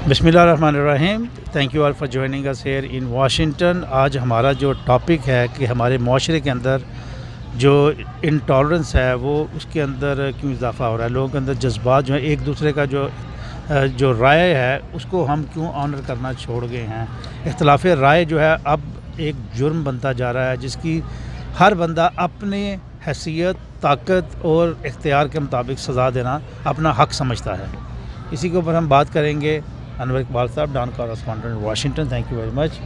بسم اللہ الرحمن الرحیم. Thank you all for joining us here in Washington. آج ہمارا جو ٹاپک ہے کہ ہمارے معاشرے کے اندر جو انٹالرنس ہے وہ اس کے اندر کیوں اضافہ ہو رہا ہے. لوگوں کے اندر جذبات جو ہیں ایک دوسرے کا جو رائے ہے اس کو ہم کیوں آنر کرنا چھوڑ گئے ہیں. اختلاف رائے جو ہے اب ایک جرم بنتا جا رہا ہے جس کی ہر بندہ اپنے حیثیت طاقت اور اختیار کے مطابق سزا دینا اپنا حق سمجھتا ہے. اسی کے اوپر ہم بات کریں گے. Anwar Iqbal sahab Dawn correspondent Washington, thank you very much.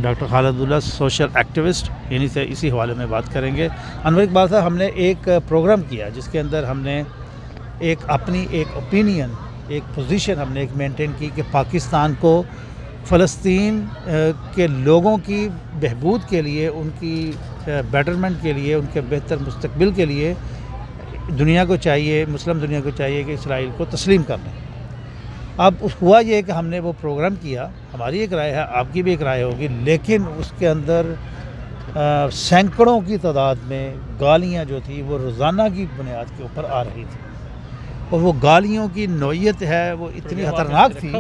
Doctor Khalid Abdullah social activist, انہی سے اسی حوالے میں بات کریں گے. انور اقبال صاحب, ہم نے ایک پروگرام کیا جس کے اندر ہم نے اپنی ایک اوپینین, ایک پوزیشن ہم نے ایک مینٹین کی کہ پاکستان کو فلسطین کے لوگوں کی بہبود کے لیے, ان کی بیٹرمنٹ کے لیے, ان کے بہتر مستقبل کے لیے دنیا کو چاہیے, مسلم دنیا کو چاہیے کہ اسرائیل کو تسلیم کر لیں. اب ہوا یہ کہ ہم نے وہ پروگرام کیا, ہماری ایک رائے ہے, آپ کی بھی ایک رائے ہوگی, لیکن اس کے اندر سینکڑوں کی تعداد میں گالیاں جو تھی وہ روزانہ کی بنیاد کے اوپر آ رہی تھی, اور وہ گالیوں کی نوعیت ہے وہ اتنی خطرناک تھی.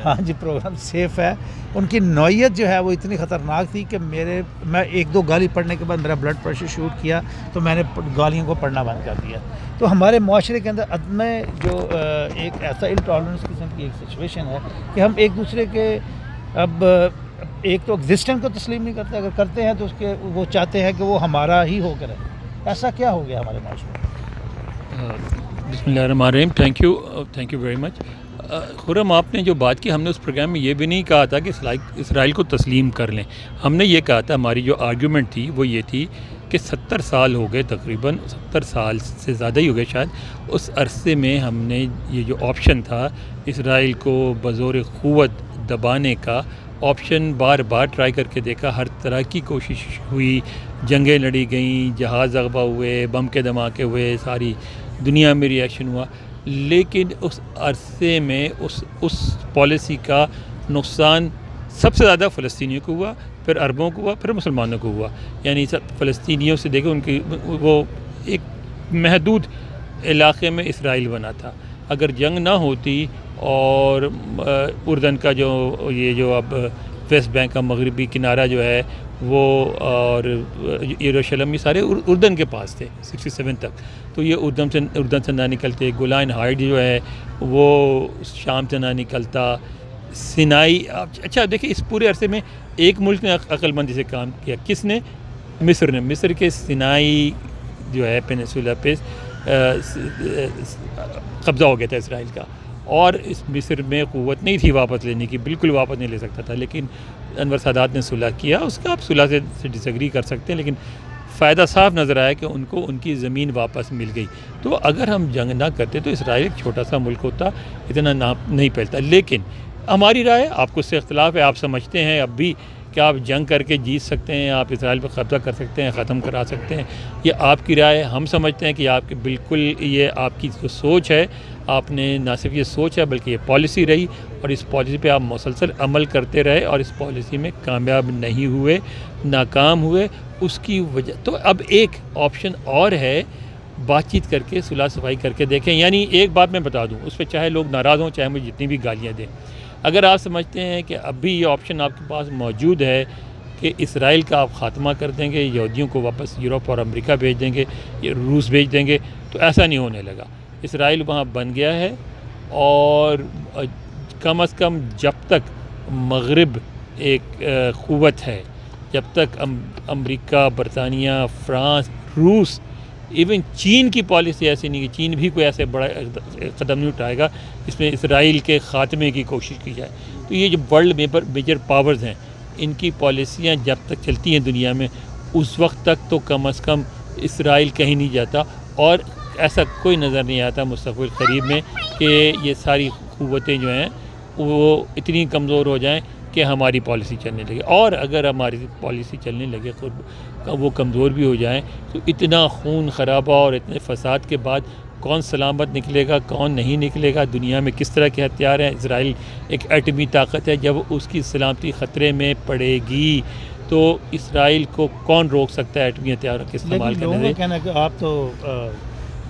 ہاں جی, پروگرام سیف ہے. ان کی نوعیت جو ہے وہ اتنی خطرناک تھی کہ میں ایک دو گالی پڑھنے کے بعد میرا بلڈ پریشر شوٹ کیا تو میں نے گالیوں کو پڑھنا بند کر دیا. تو ہمارے معاشرے کے اندر عدم جو ایک ایسا انٹالرنس قسم کی ایک سچویشن ہے کہ ہم ایک دوسرے کے اب ایک تو ایگزسٹنس کو تسلیم نہیں کرتے, اگر کرتے ہیں تو اس کے وہ چاہتے ہیں کہ وہ ہمارا ہی ہو کر رہے. ایسا کیا ہو گیا ہمارے معاشرے میں؟ بسم اللہ الرحمن الرحیم. Thank you very much. Khurram, آپ نے جو بات کی, ہم نے اس پروگرام میں یہ بھی نہیں کہا تھا کہ اسرائیل کو تسلیم کر لیں. ہم نے یہ کہا تھا, ہماری جو آرگیومنٹ تھی وہ یہ تھی کہ 70 سال ہو گئے, تقریباً 70 سال سے زیادہ ہی ہو گئے شاید. اس عرصے میں ہم نے یہ جو آپشن تھا اسرائیل کو بزور قوت دبانے کا آپشن بار بار ٹرائی کر کے دیکھا. ہر طرح کی کوشش ہوئی, جنگیں لڑی گئیں, جہاز اغوا ہوئے, بم کے دھماکے ہوئے, ساری دنیا میں ریئیکشن ہوا. لیکن اس عرصے میں اس پالیسی کا نقصان سب سے زیادہ فلسطینیوں کو ہوا, پھر عربوں کو ہوا, پھر مسلمانوں کو ہوا. یعنی سب فلسطینیوں سے دیکھیں, ان کی وہ ایک محدود علاقے میں اسرائیل بنا تھا. اگر جنگ نہ ہوتی اور اردن کا جو اب ویسٹ بینک کا مغربی کنارہ جو ہے وہ, اور یروشلم, یہ سارے اردن کے پاس تھے 67 تک, تو یہ اردن سے نہ نکلتے. گولان ہائٹ جو ہے وہ شام سے نہ نکلتا. سینائی, اچھا دیکھیں اس پورے عرصے میں ایک ملک نے عقل مندی سے کام کیا. کس نے؟ مصر نے. مصر کے سینائی جو ہے پینسولا پہ قبضہ ہو گیا تھا اسرائیل کا, اور اس مصر میں قوت نہیں تھی واپس لینے کی, بالکل واپس نہیں لے سکتا تھا. لیکن انور سادات نے صلح کیا. اس کا آپ صلح سے ڈس ایگری کر سکتے ہیں, لیکن فائدہ صاف نظر آیا کہ ان کو ان کی زمین واپس مل گئی. تو اگر ہم جنگ نہ کرتے تو اسرائیل ایک چھوٹا سا ملک ہوتا, اتنا نہیں پھیلتا. لیکن ہماری رائے, آپ کو اس سے اختلاف ہے, آپ سمجھتے ہیں اب بھی کہ آپ جنگ کر کے جیت سکتے ہیں, آپ اسرائیل پہ قبضہ کر سکتے ہیں, ختم کرا سکتے ہیں. یہ آپ کی رائے. ہم سمجھتے ہیں کہ آپ کی بالکل یہ آپ کی جو سوچ ہے, آپ نے نہ صرف یہ سوچ ہے بلکہ یہ پالیسی رہی, اور اس پالیسی پہ آپ مسلسل عمل کرتے رہے, اور اس پالیسی میں کامیاب نہیں ہوئے, ناکام ہوئے. اس کی وجہ تو اب ایک آپشن اور ہے, بات چیت کر کے صلح صفائی کر کے دیکھیں. یعنی ایک بات میں بتا دوں, اس پہ چاہے لوگ ناراض ہوں, چاہے مجھے جتنی بھی گالیاں دیں, اگر آپ سمجھتے ہیں کہ اب بھی یہ آپشن آپ کے پاس موجود ہے کہ اسرائیل کا آپ خاتمہ کر دیں گے, یہودیوں کو واپس یورپ اور امریکہ بھیج دیں گے, روس بھیج دیں گے, تو ایسا نہیں ہونے لگا. اسرائیل وہاں بن گیا ہے, اور کم از کم جب تک مغرب ایک قوت ہے, جب تک امریکہ, برطانیہ, فرانس, روس, ایون چین کی پالیسی ایسی نہیں کہ چین بھی کوئی ایسے بڑا قدم نہیں اٹھائے گا جس میں اسرائیل کے خاتمے کی کوشش کی جائے. تو یہ جو ورلڈ میجر پاورز ہیں, ان کی پالیسیاں جب تک چلتی ہیں دنیا میں, اس وقت تک تو کم از کم اسرائیل کہیں نہیں جاتا. اور ایسا کوئی نظر نہیں آتا مستقبل قریب میں کہ یہ ساری قوتیں جو ہیں وہ اتنی کمزور ہو جائیں کہ ہماری پالیسی چلنے لگے. اور اگر ہماری پالیسی چلنے لگے, وہ کمزور بھی ہو جائیں, تو اتنا خون خرابہ اور اتنے فساد کے بعد کون سلامت نکلے گا, کون نہیں نکلے گا. دنیا میں کس طرح کے ہتھیار ہیں. اسرائیل ایک ایٹمی طاقت ہے, جب اس کی سلامتی خطرے میں پڑے گی تو اسرائیل کو کون روک سکتا ہے ایٹمی ہتھیاروں کے استعمال کرنے سے. کہنا کہ آپ تو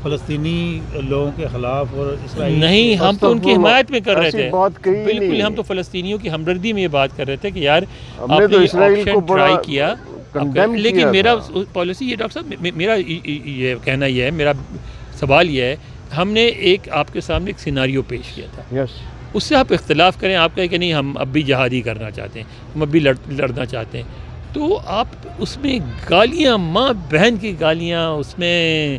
فلسطینی لوگوں کے خلاف اور اسرائیل نہیں، ہم تو ان کی حمایت میں کر رہے تھے، بات کہی بالکل نہیں، ہم تو فلسطینیوں کی ہمدردی میں یہ بات کر رہے تھے کہ یار ہم آپ نے نے تو یہ اسرائیل کو آپشن بڑا ٹرائی کیا، کنڈیم لیکن کیا میرا تھا۔ پالیسی یہ ڈاکٹر صاحب میرا یہ کہنا یہ ہے، میرا سوال یہ ہے، ہم نے ایک آپ کے سامنے ایک سیناریو پیش کیا تھا، یس، اس سے آپ اختلاف کریں، آپ کہیں کہ نہیں ہم اب بھی جہادی کرنا چاہتے ہیں، ہم اب بھی لڑنا چاہتے ہیں، تو آپ اس میں گالیاں، ماں بہن کی گالیاں، اس میں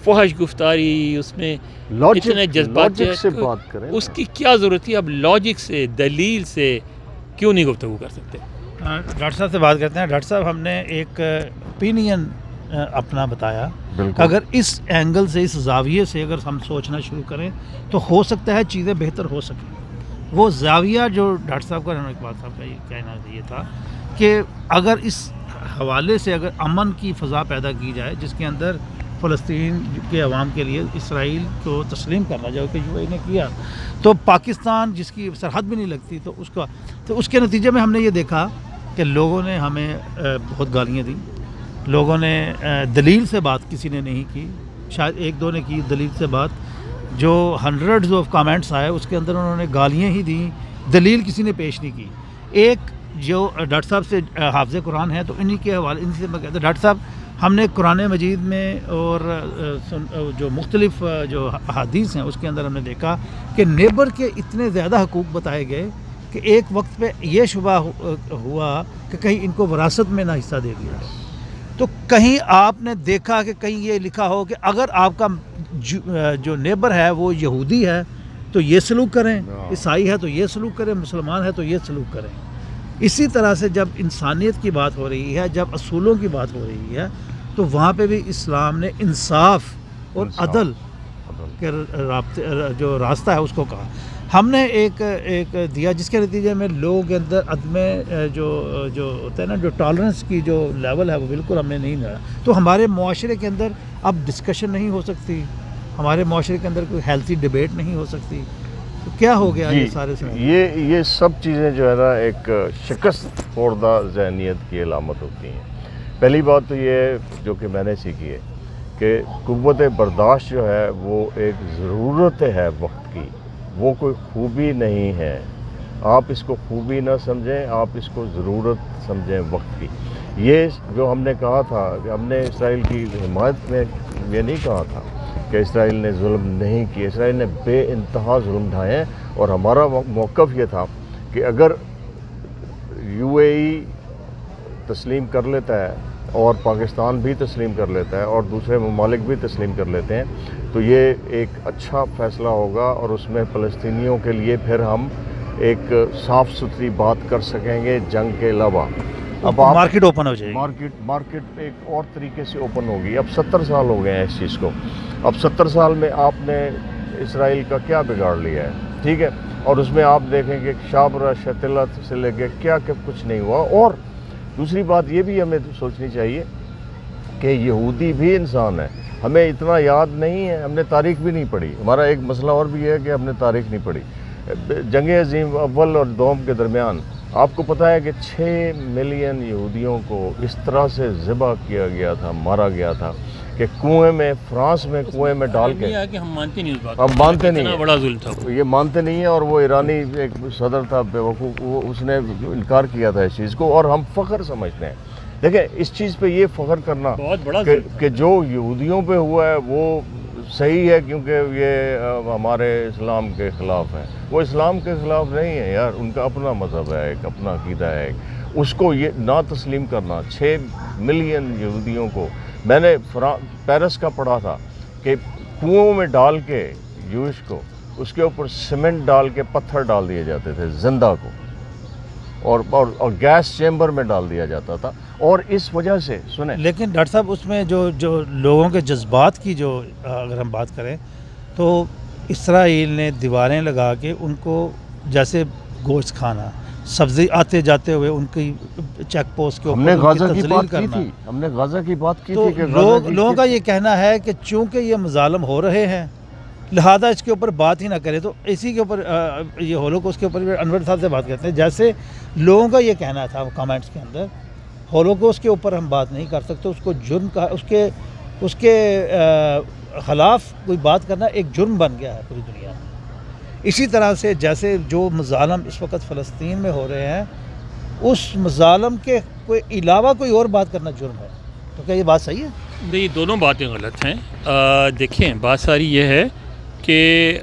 فحش گفتاری، اس میں اتنے جذبات لاجک سے بات کریں، اس کی کیا ضرورت تھی؟ اب لاجک سے، دلیل سے کیوں نہیں گفتگو کر سکتے؟ ڈاکٹر صاحب سے بات کرتے ہیں. ڈاکٹر صاحب ہم نے ایک اوپینین اپنا بتایا کہ بالکل اگر اس اینگل سے، اس زاویے سے اگر ہم سوچنا شروع کریں تو ہو سکتا ہے چیزیں بہتر ہو سکیں. وہ زاویہ جو ڈاکٹر صاحب کا، اقبال صاحب کا یہ کہنا یہ تھا کہ اگر اس حوالے سے اگر امن کی فضا پیدا کی جائے جس کے اندر فلسطین کے عوام کے لیے اسرائیل کو تسلیم کرنا جائے کہ یو اے نے کیا، تو پاکستان جس کی سرحد بھی نہیں لگتی تو اس کے نتیجے میں ہم نے یہ دیکھا کہ لوگوں نے ہمیں بہت گالیاں دیں، لوگوں نے دلیل سے بات کسی نے نہیں کی، شاید ایک دو نے کی دلیل سے بات، جو ہنڈریڈز آف کامنٹس آئے اس کے اندر انہوں نے گالیاں ہی دیں، دلیل کسی نے پیش نہیں کی. ایک جو ڈاکٹر صاحب سے حافظ قرآن ہیں تو انہی کے حوالے ان سے میں کہتا ہوں ڈاکٹر صاحب ہم نے قرآن مجید میں اور جو مختلف جو احادیث ہیں اس کے اندر ہم نے دیکھا کہ نیبر کے اتنے زیادہ حقوق بتائے گئے کہ ایک وقت پہ یہ شبہ ہوا کہ کہیں ان کو وراثت میں نہ حصہ دے دیا ہے. تو کہیں آپ نے دیکھا کہ کہیں یہ لکھا ہو کہ اگر آپ کا جو نیبر ہے وہ یہودی ہے تو یہ سلوک کریں، عیسائی ہے تو یہ سلوک کریں، مسلمان ہے تو یہ سلوک کریں. اسی طرح سے جب انسانیت کی بات ہو رہی ہے، جب اصولوں کی بات ہو رہی ہے تو وہاں پہ بھی اسلام نے انصاف اور عدل کے رابطے جو راستہ ہے اس کو کہا. ہم نے ایک دیا جس کے نتیجے میں لوگوں کے اندر عدم جو ہوتا ہے نا، جو ٹالرنس کی جو لیول ہے وہ بالکل ہم نے نہیں لڑا. تو ہمارے معاشرے کے اندر اب ڈسکشن نہیں ہو سکتی، ہمارے معاشرے کے اندر کوئی ہیلتھی ڈبیٹ نہیں ہو سکتی. تو کیا ہو گیا یہ سارے سے؟ یہ سب چیزیں جو ہے نا ایک شکست خوردہ ذہنیت کی علامت ہوتی ہیں. پہلی بات تو یہ ہے جو کہ میں نے سیکھی ہے کہ قوت برداشت جو ہے وہ ایک ضرورت ہے وقت کی، وہ کوئی خوبی نہیں ہے. آپ اس کو خوبی نہ سمجھیں، آپ اس کو ضرورت سمجھیں وقت کی. یہ جو ہم نے کہا تھا کہ ہم نے اسرائیل کی حمایت میں یہ نہیں کہا تھا کہ اسرائیل نے ظلم نہیں کیا. اسرائیل نے بے انتہا ظلم ڈھائے ہیں اور ہمارا موقف یہ تھا کہ اگر یو اے ای تسلیم کر لیتا ہے اور پاکستان بھی تسلیم کر لیتا ہے اور دوسرے ممالک بھی تسلیم کر لیتے ہیں تو یہ ایک اچھا فیصلہ ہوگا اور اس میں فلسطینیوں کے لیے پھر ہم ایک صاف ستھری بات کر سکیں گے جنگ کے علاوہ. اب مارکیٹ اوپن ہو جائے گی، مارکیٹ ایک اور طریقے سے اوپن ہوگی. اب 70 سال ہو گئے ہیں اس چیز کو. اب 70 سال میں آپ نے اسرائیل کا کیا بگاڑ لیا ہے؟ ٹھیک ہے، اور اس میں آپ دیکھیں کہ شابرا شتلت سے لے کے کیا کچھ نہیں ہوا. اور دوسری بات یہ بھی ہمیں سوچنی چاہیے کہ یہودی بھی انسان ہے. ہمیں اتنا یاد نہیں ہے، ہم نے تاریخ بھی نہیں پڑھی. ہمارا ایک مسئلہ اور بھی ہے کہ ہم نے تاریخ نہیں پڑھی. جنگ عظیم اول اور دوم کے درمیان آپ کو پتہ ہے کہ 6 ملین یہودیوں کو اس طرح سے ذبح کیا گیا تھا، مارا گیا تھا کہ کنویں میں، فرانس میں کنویں میں ڈال کے. ہم مانتے نہیں اس بات، ہم مانتے نہیں اتنا بڑا ظلم تھا یہ مانتے نہیں ہیں. اور وہ ایرانی ایک صدر تھا بیوقوف، وہ اس نے انکار کیا تھا اس چیز کو اور ہم فخر سمجھتے ہیں. دیکھیں اس چیز پہ یہ فخر کرنا بہت بڑا کہ جو یہودیوں پہ ہوا ہے وہ صحیح ہے کیونکہ یہ ہمارے اسلام کے خلاف ہیں. وہ اسلام کے خلاف نہیں ہے یار، ان کا اپنا مذہب ہے، ایک اپنا عقیدہ ہے. اس کو یہ نہ تسلیم کرنا 6 ملین یہودیوں کو. میں نے پیرس کا پڑھا تھا کہ کنوؤں میں ڈال کے جوش کو اس کے اوپر سیمنٹ ڈال کے پتھر ڈال دیے جاتے تھے زندہ کو، اور گیس چیمبر میں ڈال دیا جاتا تھا. اور اس وجہ سے سنیں، لیکن ڈاکٹر صاحب اس میں جو لوگوں کے جذبات کی جو اگر ہم بات کریں تو اسرائیل نے دیواریں لگا کے ان کو جیسے گوشت کھانا، سبزی آتے جاتے ہوئے ان کی چیک پوسٹ کے ہم نے اوپر غزہ کی بات کی تھی، ہم نے غزہ کی بات کی تو تھی کہ لوگوں کا یہ کہنا ہے کہ چونکہ یہ مظالم ہو رہے ہیں لہذا اس کے اوپر بات ہی نہ کرے. تو اسی کے اوپر یہ ہولوکوسٹ کے اوپر بھی انور صاحب سے بات کرتے ہیں. جیسے لوگوں کا یہ کہنا تھا کامنٹس کے اندر ہولوکوسٹ کے اوپر ہم بات نہیں کر سکتے، اس کو جرم کا اس کے خلاف کوئی بات کرنا ایک جرم بن گیا ہے پوری دنیا میں. اسی طرح سے جیسے جو مظالم اس وقت فلسطین میں ہو رہے ہیں اس مظالم کے کوئی علاوہ کوئی اور بات کرنا جرم ہے. تو کیا یہ بات صحیح ہے؟ نہیں، دونوں باتیں غلط ہیں. دیکھیں، بات ساری یہ ہے کہ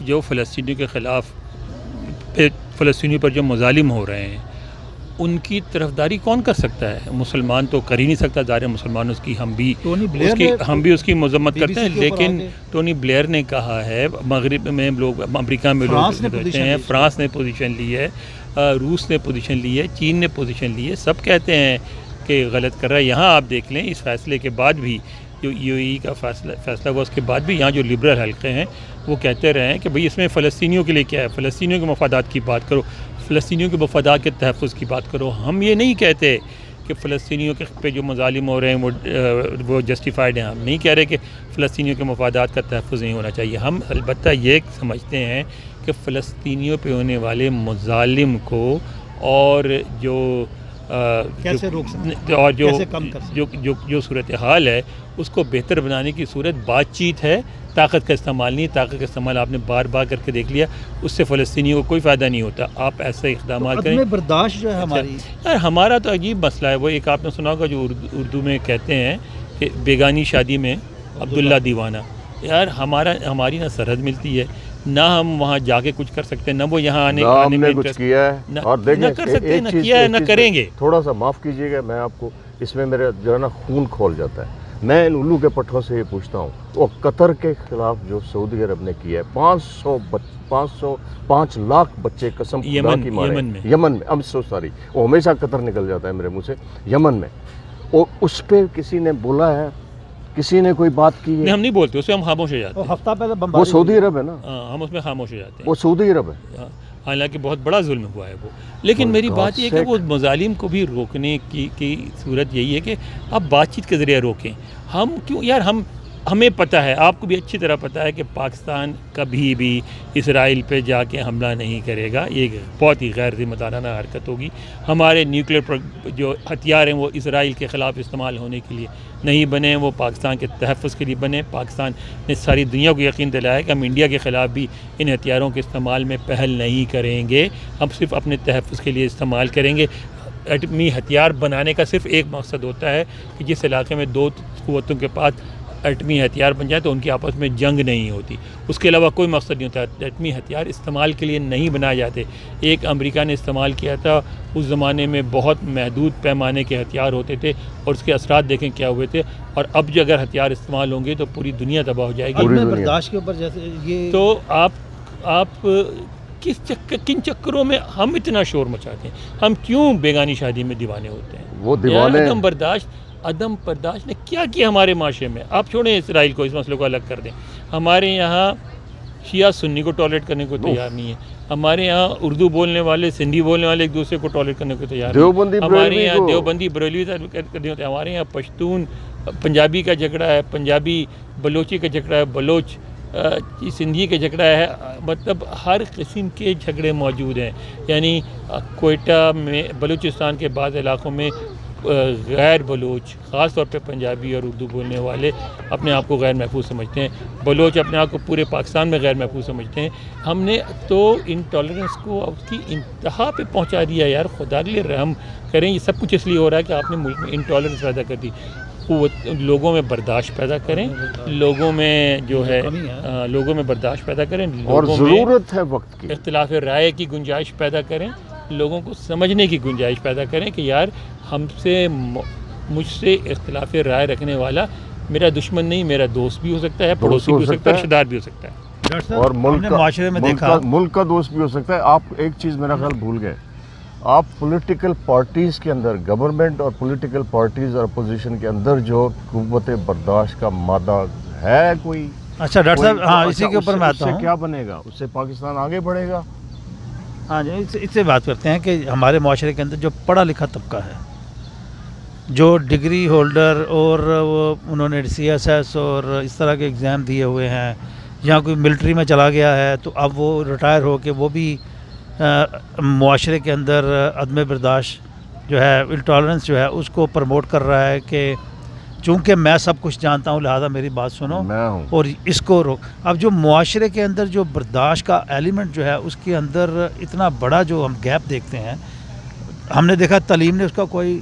جو فلسطینیوں کے خلاف فلسطینیوں پر جو مظالم ہو رہے ہیں ان کی طرفداری کون کر سکتا ہے؟ مسلمان تو کر ہی نہیں سکتا. ظاہر مسلمان اس کی ہم بھی اس کی مذمت کرتے ہیں، لیکن ٹونی بلیئر نے کہا ہے، مغرب میں لوگ، امریکہ میں لوگ رہتے ہیں، فرانس نے پوزیشن لی ہے، روس نے پوزیشن لی ہے، چین نے پوزیشن لی ہے، سب کہتے ہیں کہ غلط کر رہا ہے. یہاں آپ دیکھ لیں، اس فیصلے کے بعد بھی جو UAE کا فیصلہ ہوا اس کے بعد بھی یہاں جو لبرل حلقے ہیں وہ کہتے رہے ہیں کہ بھئی اس میں فلسطینیوں کے لیے کیا ہے، فلسطینیوں کے مفادات کی بات کرو، فلسطینیوں کے مفادات کے تحفظ کی بات کرو. ہم یہ نہیں کہتے کہ فلسطینیوں کے پہ جو مظالم ہو رہے ہیں وہ جسٹیفائڈ ہیں. ہم نہیں کہہ رہے کہ فلسطینیوں کے مفادات کا تحفظ نہیں ہونا چاہیے. ہم البتہ یہ سمجھتے ہیں کہ فلسطینیوں پہ ہونے والے مظالم کو اور کیسے روک سکتے اور کیسے کم کر سکتے جو صورتحال ہے اس کو بہتر بنانے کی صورت بات چیت ہے، طاقت کا استعمال نہیں. طاقت کا استعمال آپ نے بار بار کر کے دیکھ لیا، اس سے فلسطینیوں کو کوئی فائدہ نہیں ہوتا. آپ ایسے اقدامات کریں. برداشت جو ہے ہماری، یار ہمارا تو عجیب مسئلہ ہے. وہ ایک آپ نے سنا ہوگا جو اردو میں کہتے ہیں کہ بیگانی شادی میں عبداللہ دیوانہ. یار ہماری نہ سرحد ملتی ہے، نہ ہم وہاں جا کے کچھ کر سکتے ہیں، نہ وہ یہاں آنے میں کچھ کیا ہے. اور نہ کر سکتے ہیں، نہ کیا ہے، نہ کریں گے. تھوڑا سا معاف کیجیے گا، میں آپ کو اس میں میرا جو ہے نا خون کھول جاتا ہے. میں ان الو کے پٹھوں سے یہ پوچھتا ہوں، وہ قطر کے خلاف جو سعودی عرب نے کیا ہے، 5 لاکھ بچے قسم خدا کی مارے یمن میں. I'm so sorry، وہ ہمیشہ قطر نکل جاتا ہے میرے منہ سے. یمن میں وہ اس پہ کسی نے بولا ہے، کسی نے کوئی بات کی ہے؟ ہم نہیں بولتے، اس پہ ہم خاموش ہو جاتے ہیں. ہفتہ پہلے وہ سعودی عرب ہے نا، ہم اس میں خاموش ہو جاتے ہیں. وہ سعودی عرب ہے. حالانکہ بہت بڑا ظلم ہوا ہے وہ. لیکن میری بات یہ ہے کہ وہ مظالم کو بھی روکنے کی صورت یہی ہے کہ آپ بات چیت کے ذریعے روکیں. ہم کیوں یار، ہمیں پتہ ہے، آپ کو بھی اچھی طرح پتہ ہے کہ پاکستان کبھی بھی اسرائیل پہ جا کے حملہ نہیں کرے گا. یہ بہت ہی غیر ذمہ دارانہ حرکت ہوگی. ہمارے نیوکلیر جو ہتھیار ہیں وہ اسرائیل کے خلاف استعمال ہونے کے لیے نہیں بنے، وہ پاکستان کے تحفظ کے لیے بنے. پاکستان نے ساری دنیا کو یقین دلایا کہ ہم انڈیا کے خلاف بھی ان ہتھیاروں کے استعمال میں پہل نہیں کریں گے، ہم صرف اپنے تحفظ کے لیے استعمال کریں گے. ایٹمی ہتھیار بنانے کا صرف ایک مقصد ہوتا ہے کہ جس علاقے میں دو قوتوں کے پاس ایٹمی ہتھیار بن جائے تو ان کی آپس میں جنگ نہیں ہوتی. اس کے علاوہ کوئی مقصد نہیں ہوتا. ایٹمی ہتھیار استعمال کے لیے نہیں بنائے جاتے. ایک امریکہ نے استعمال کیا تھا، اس زمانے میں بہت محدود پیمانے کے ہتھیار ہوتے تھے اور اس کے اثرات دیکھیں کیا ہوئے تھے. اور اب جو اگر ہتھیار استعمال ہوں گے تو پوری دنیا تباہ ہو جائے گی. برداشت کے اوپر جیسے یہ تو آپ کن چکروں میں ہم اتنا شور مچاتے ہیں؟ ہم کیوں بیگانی شادی میں دیوانے ہوتے ہیں؟ وہ دیوانے عدم برداشت نے کیا کیا ہمارے معاشرے میں؟ آپ چھوڑیں اسرائیل کو، اس مسئلے کو الگ کر دیں. ہمارے یہاں شیعہ سنی کو ٹالریٹ کرنے کو تیار نہیں ہے. ہمارے یہاں اردو بولنے والے، سندھی بولنے والے ایک دوسرے کو ٹالریٹ کرنے کو تیار نہیں ہے. ہمارے یہاں دیوبندی بریلوی کرنے ہوتے ہیں. ہمارے یہاں پشتون پنجابی کا جھگڑا ہے، پنجابی بلوچی کا جھگڑا ہے، بلوچ سندھی کا جھگڑا ہے. مطلب ہر قسم کے جھگڑے موجود ہیں. یعنی کوئٹہ میں بلوچستان کے بعض علاقوں میں غیر بلوچ، خاص طور پہ پنجابی اور اردو بولنے والے اپنے آپ کو غیر محفوظ سمجھتے ہیں. بلوچ اپنے آپ کو پورے پاکستان میں غیر محفوظ سمجھتے ہیں. ہم نے تو انٹالرنس کو اس کی انتہا پہ پہنچا دیا. یار خدا کے لیے رحم کریں. یہ سب کچھ اس لیے ہو رہا ہے کہ آپ نے ملک میں انٹالرنس پیدا کر دی. لوگوں میں برداشت پیدا کریں، لوگوں میں جو ہے لوگوں میں برداشت پیدا کریں، اور ضرورت ہے وقت کی، اختلاف رائے کی گنجائش پیدا کریں، لوگوں کو سمجھنے کی گنجائش پیدا کریں کہ یار مجھ سے اختلاف رائے رکھنے والا میرا دشمن نہیں، میرا دوست بھی ہو سکتا ہے، پڑوسی بھی ہو سکتا ہے، رشتہ دار بھی ہو سکتا ہے، اور ملک کا دوست بھی ہو سکتا ہے. آپ ایک چیز میرا خیال بھول گئے، آپ پولیٹیکل پارٹیز کے اندر، گورنمنٹ اور پولیٹیکل پارٹیز اور اپوزیشن کے اندر جو قوت برداشت کا مادہ ہے کوئی. اچھا ڈاکٹر صاحب، ہاں اسی کے اوپر میں آتا ہوں. اس سے کیا بنے گا؟ اس سے پاکستان آگے بڑھے گا. ہاں جی، اس سے بات کرتے ہیں کہ ہمارے معاشرے کے اندر جو پڑھا لکھا طبقہ ہے، جو ڈگری ہولڈر اور انہوں نے CSS اور اس طرح کے ایگزام دیے ہوئے ہیں، یا کوئی ملٹری میں چلا گیا ہے تو اب وہ ریٹائر ہو کے وہ بھی معاشرے کے اندر عدم برداشت جو ہے، انٹالرنس جو ہے اس کو پروموٹ کر رہا ہے کہ چونکہ میں سب کچھ جانتا ہوں لہذا میری بات سنو میں ہوں اور اس کو روک. اب جو معاشرے کے اندر جو برداشت کا ایلیمنٹ جو ہے اس کے اندر اتنا بڑا جو ہم گیپ دیکھتے ہیں, ہم نے دیکھا تعلیم نے اس کا کوئی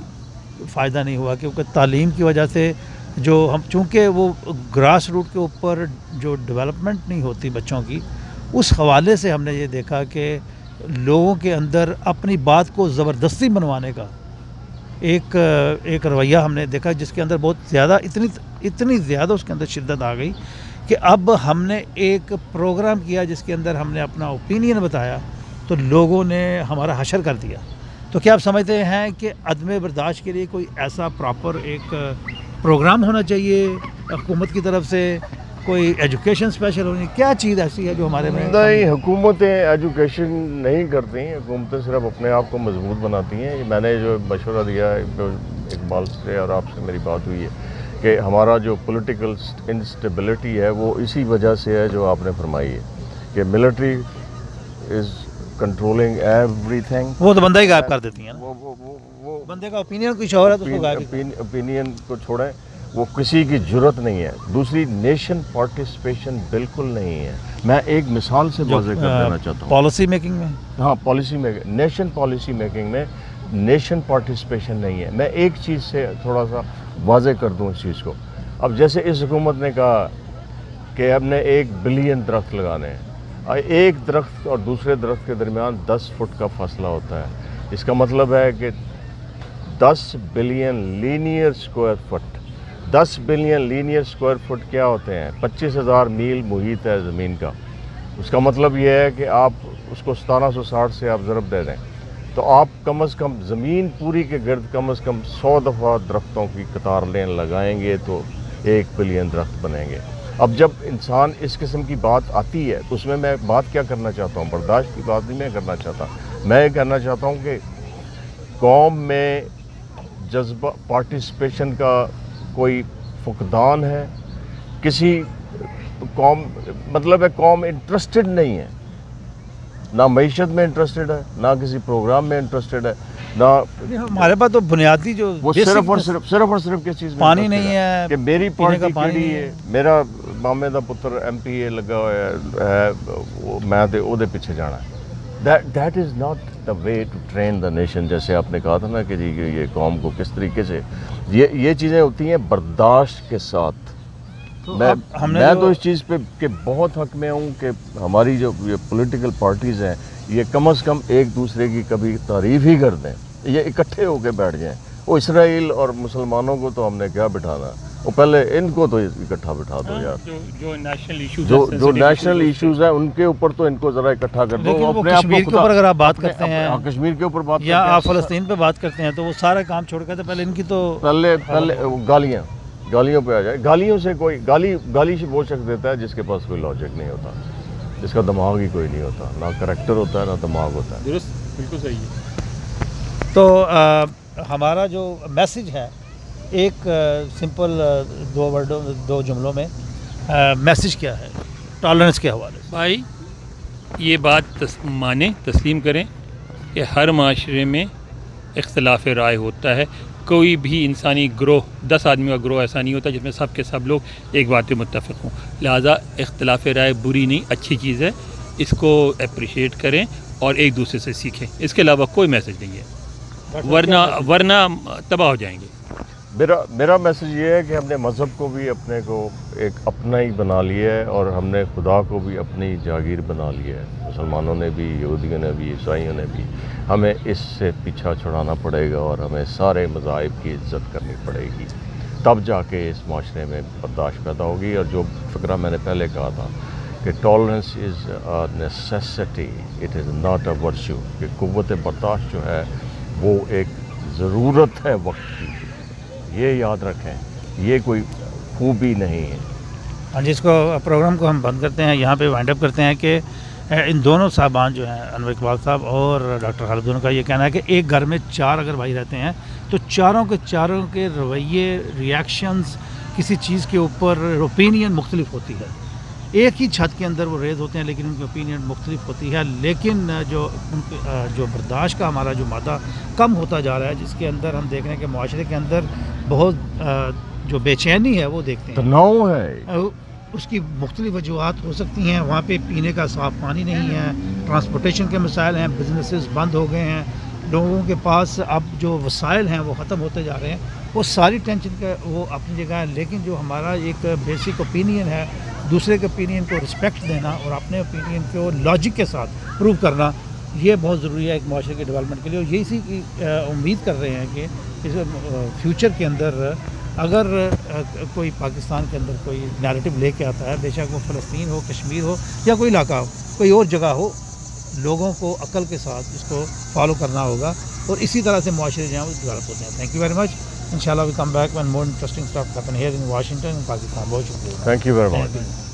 فائدہ نہیں ہوا, کیونکہ تعلیم کی وجہ سے جو ہم چونکہ وہ گراس روٹ کے اوپر جو ڈیولپمنٹ نہیں ہوتی بچوں کی, اس حوالے سے ہم نے یہ دیکھا کہ لوگوں کے اندر اپنی بات کو زبردستی منوانے کا ایک رویہ ہم نے دیکھا, جس کے اندر بہت زیادہ اتنی زیادہ اس کے اندر شدت آ گئی کہ اب ہم نے ایک پروگرام کیا جس کے اندر ہم نے اپنا اوپینین بتایا تو لوگوں نے ہمارا حشر کر دیا. تو کیا آپ سمجھتے ہیں کہ عدم برداشت کے لیے کوئی ایسا پراپر ایک پروگرام ہونا چاہیے حکومت کی طرف سے, کوئی ایجوکیشن اسپیشل ہونی, کیا چیز ایسی ہے جو ہمارے میں؟ نہیں, حکومتیں ایجوکیشن نہیں کرتی, حکومتیں صرف اپنے آپ کو مضبوط بناتی ہیں. میں نے جو مشورہ دیا ہے اقبال سے اور آپ سے میری بات ہوئی ہے کہ ہمارا جو پولیٹیکل انسٹیبلٹی ہے وہ اسی وجہ سے ہے جو آپ نے فرمائی ہے کہ military is controlling every thing. وہ تو بندہ ہی غائب کر دیتی ہیں نا, وہ بندے کا اوپینین کچھ اور ہے تو اس کو غائب. اوپینین کو چھوڑیں, وہ کسی کی جرت نہیں ہے. دوسری, نیشن پارٹیسپیشن بالکل نہیں ہے. میں ایک مثال سے واضح کر دینا چاہتا ہوں. پالیسی میکنگ میں, ہاں policy making, nation policy making میں نیشن پارٹیسپیشن نہیں ہے. میں ایک چیز سے تھوڑا سا واضح کر دوں اس چیز کو. اب جیسے اس حکومت نے کہا کہ ہم نے 1 بلین درخت لگانے ہیں, ایک درخت اور دوسرے درخت کے درمیان 10 فٹ کا فاصلہ ہوتا ہے. اس کا مطلب ہے کہ 10 billion linear square feet. 10 billion linear square feet کیا ہوتے ہیں؟ 25,000 میل محیط ہے زمین کا. اس کا مطلب یہ ہے کہ آپ اس کو 1760 سے آپ ضرب دے دیں تو آپ کم از کم زمین پوری کے گرد کم از کم 100 دفعہ درختوں کی قطار لین لگائیں گے تو 1 بلین درخت بنیں گے. اب جب انسان اس قسم کی بات آتی ہے تو اس میں بات کیا کرنا چاہتا ہوں, برداشت کی بات نہیں میں کرنا چاہتا. میں یہ کہنا چاہتا ہوں کہ قوم میں جذبہ پارٹیسپیشن کا کوئی فقدان ہے. کسی قوم مطلب ہے قوم انٹرسٹڈ نہیں ہے, نہ معیشت میں انٹرسٹڈ ہے, نہ کسی پروگرام میں انٹرسٹڈ ہے, نہ ہمارے پاس تو بنیادی جو وہ صرف اور صرف کس چیز میں پانی نہیں ہے کہ میری پارٹی کیڑی ہے, میرا مامے دا پتر ایم پی اے لگا ہوا ہے, میں وہ پیچھے جانا ہے. That is not the way to train the nation. جیسے آپ نے کہا تھا نا کہ جی یہ قوم کو کس طریقے سے یہ چیزیں ہوتی ہیں برداشت کے ساتھ. میں تو اس چیز پہ کہ بہت حق میں ہوں کہ ہماری جو یہ پولیٹیکل پارٹیز ہیں یہ کم از کم ایک دوسرے کی کبھی تعریف ہی کر دیں, یہ اکٹھے ہو کے بیٹھ جائیں. وہ اسرائیل اور مسلمانوں کو تو ہم نے کیا بٹھانا, وہ پہلے ان کو تو اکٹھا بٹھا دو یار. جو نیشنل ایشوز ہیں ان کے اوپر تو ان کو ذرا اکٹھا کر دو. اپنے کشمیر کے اوپر اگر آپ بات کرتے ہیں, کشمیر کے اوپر بات یا آپ فلسطین پہ بات کرتے ہیں تو وہ سارا کام چھوڑ کے پہلے ان کی تو پہلے گالیوں پہ آ جائے. گالیوں سے کوئی گالی سے وہ شخص دیتا ہے جس کے پاس کوئی لاجک نہیں ہوتا, جس کا دماغ ہی کوئی نہیں ہوتا, نہ کریکٹر ہوتا ہے نہ دماغ ہوتا ہے. درست, بالکل صحیح ہے. تو ہمارا جو میسج ہے ایک سمپل 2 جملوں میں میسج کیا ہے ٹالرنس کے حوالے سے؟ بھائی یہ بات مانیں, تسلیم کریں کہ ہر معاشرے میں اختلاف رائے ہوتا ہے. کوئی بھی انسانی گروہ 10 آدمی کا گروہ ایسا نہیں ہوتا جس میں سب کے سب لوگ ایک بات پہ متفق ہوں. لہٰذا اختلاف رائے بری نہیں, اچھی چیز ہے, اس کو اپریشیٹ کریں اور ایک دوسرے سے سیکھیں. اس کے علاوہ کوئی میسج نہیں ہے, ورنہ تباہ ہو جائیں گے. میرا میسج یہ ہے کہ ہم نے مذہب کو بھی اپنے کو ایک اپنا ہی بنا لیا ہے اور ہم نے خدا کو بھی اپنی جاگیر بنا لیا ہے. مسلمانوں نے بھی, یہودیوں نے بھی, عیسائیوں نے بھی. ہمیں اس سے پیچھا چھڑانا پڑے گا اور ہمیں سارے مذاہب کی عزت کرنی پڑے گی, تب جا کے اس معاشرے میں برداشت پیدا ہوگی. اور جو فکرہ میں نے پہلے کہا تھا کہ tolerance is a necessity, it is not a virtue, کہ قوت برداشت جو ہے وہ ایک ضرورت ہے وقت کی. یہ یاد رکھیں, یہ کوئی خوبی نہیں ہے. ہاں جی, اس کو پروگرام کو ہم بند کرتے ہیں, یہاں پہ وائنڈ اپ کرتے ہیں کہ ان دونوں صاحبان جو ہیں انور اقبال صاحب اور ڈاکٹر خالد, دونوں کا یہ کہنا ہے کہ ایک گھر میں 4 اگر بھائی رہتے ہیں تو چاروں کے رویے, ریاکشنز کسی چیز کے اوپر اوپینین مختلف ہوتی ہے. ایک ہی چھت کے اندر وہ ریز ہوتے ہیں لیکن ان کی اوپینین مختلف ہوتی ہے. لیکن جو برداشت کا ہمارا جو مادہ کم ہوتا جا رہا ہے, جس کے اندر ہم دیکھ رہے ہیں کہ معاشرے کے اندر بہت جو بے چینی ہے وہ دیکھتے ہیں. تناؤ ہے. اس کی مختلف وجوہات ہو سکتی ہیں. وہاں پہ پینے کا صاف پانی نہیں ہے, ٹرانسپورٹیشن کے مسائل ہیں, بزنسز بند ہو گئے ہیں, لوگوں کے پاس اب جو وسائل ہیں وہ ختم ہوتے جا رہے ہیں. وہ ساری ٹینشن کا وہ اپنی جگہ ہے, لیکن جو ہمارا ایک بیسک اوپینین ہے, دوسرے کے اوپینین کو رسپیکٹ دینا اور اپنے اوپینین کو لاجک کے ساتھ پروو کرنا, یہ بہت ضروری ہے ایک معاشرے کے ڈیولپمنٹ کے لیے. اور یہی سی امید کر رہے ہیں کہ اس فیوچر کے اندر اگر کوئی پاکستان کے اندر کوئی نیریٹو لے کے آتا ہے, بے شک وہ فلسطین ہو, کشمیر ہو یا کوئی علاقہ ہو, کوئی اور جگہ ہو, لوگوں کو عقل کے ساتھ اس کو فالو کرنا ہوگا اور اسی طرح سے معاشرے جو ہیں وہ ڈیولپ ہوتے ہیں. Thank you very much. انشاءاللہ we come back when more interesting stuff happen here in Washington and Pakistan. بہت شکریہ. Thank you very much.